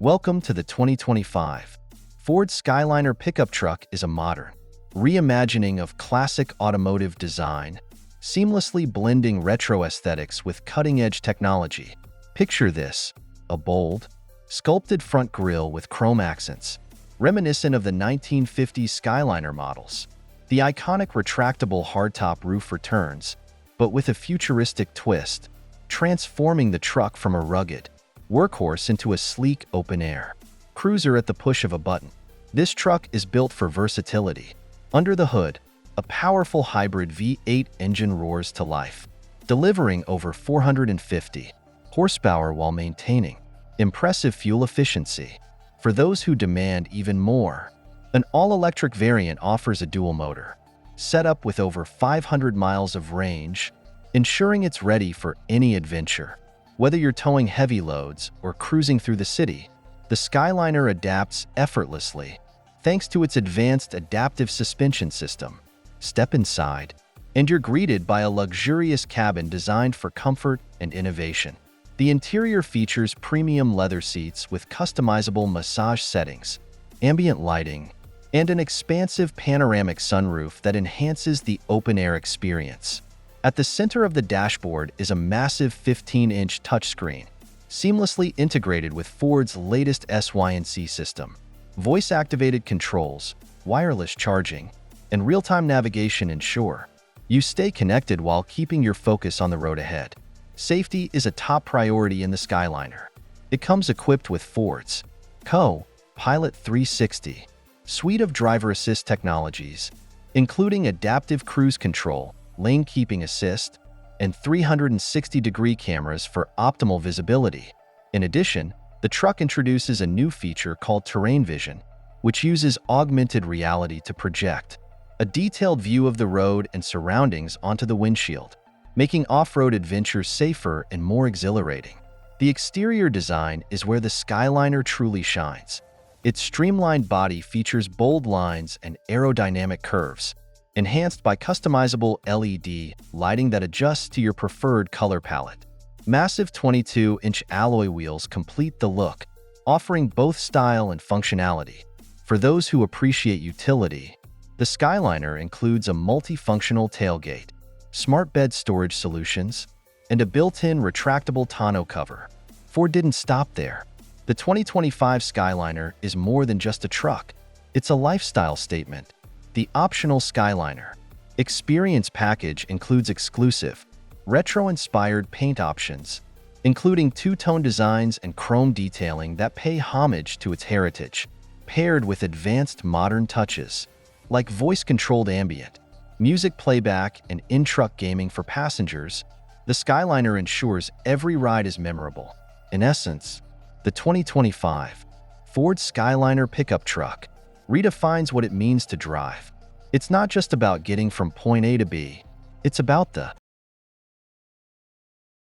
Welcome to the 2025 Ford Skyliner pickup truck is a modern reimagining of classic automotive design, seamlessly blending retro aesthetics with cutting-edge technology. Picture this, a bold, sculpted front grille with chrome accents, reminiscent of the 1950s Skyliner models. The iconic retractable hardtop roof returns, but with a futuristic twist, transforming the truck from a rugged workhorse into a sleek open-air cruiser at the push of a button. This truck is built for versatility. Under the hood, a powerful hybrid V8 engine roars to life, delivering over 450 horsepower while maintaining impressive fuel efficiency. For those who demand even more, an all-electric variant offers a dual motor setup with over 500 miles of range, ensuring it's ready for any adventure. Whether you're towing heavy loads or cruising through the city, the Skyliner adapts effortlessly thanks to its advanced adaptive suspension system. Step inside, and you're greeted by a luxurious cabin designed for comfort and innovation. The interior features premium leather seats with customizable massage settings, ambient lighting, and an expansive panoramic sunroof that enhances the open-air experience. At the center of the dashboard is a massive 15-inch touchscreen, seamlessly integrated with Ford's latest SY&C system. Voice-activated controls, wireless charging, and real-time navigation ensure you stay connected while keeping your focus on the road ahead. Safety is a top priority in the Skyliner. It comes equipped with Ford's Co-Pilot 360 suite of driver assist technologies, including adaptive cruise control, lane keeping assist, and 360-degree cameras for optimal visibility. In addition, the truck introduces a new feature called Terrain Vision, which uses augmented reality to project a detailed view of the road and surroundings onto the windshield, making off-road adventures safer and more exhilarating. The exterior design is where the Skyliner truly shines. Its streamlined body features bold lines and aerodynamic curves, enhanced by customizable LED lighting that adjusts to your preferred color palette. Massive 22-inch alloy wheels complete the look, offering both style and functionality. For those who appreciate utility, the Skyliner includes a multifunctional tailgate, smart bed storage solutions, and a built-in retractable tonneau cover. Ford didn't stop there. The 2025 Skyliner is more than just a truck. It's a lifestyle statement. The optional Skyliner Experience package includes exclusive, retro-inspired paint options, including two-tone designs and chrome detailing that pay homage to its heritage, paired with advanced modern touches, like voice-controlled ambient music playback and in-truck gaming for passengers. The Skyliner ensures every ride is memorable. In essence, the 2025 Ford Skyliner pickup truck redefines what it means to drive. It's not just about getting from point A to B. It's about the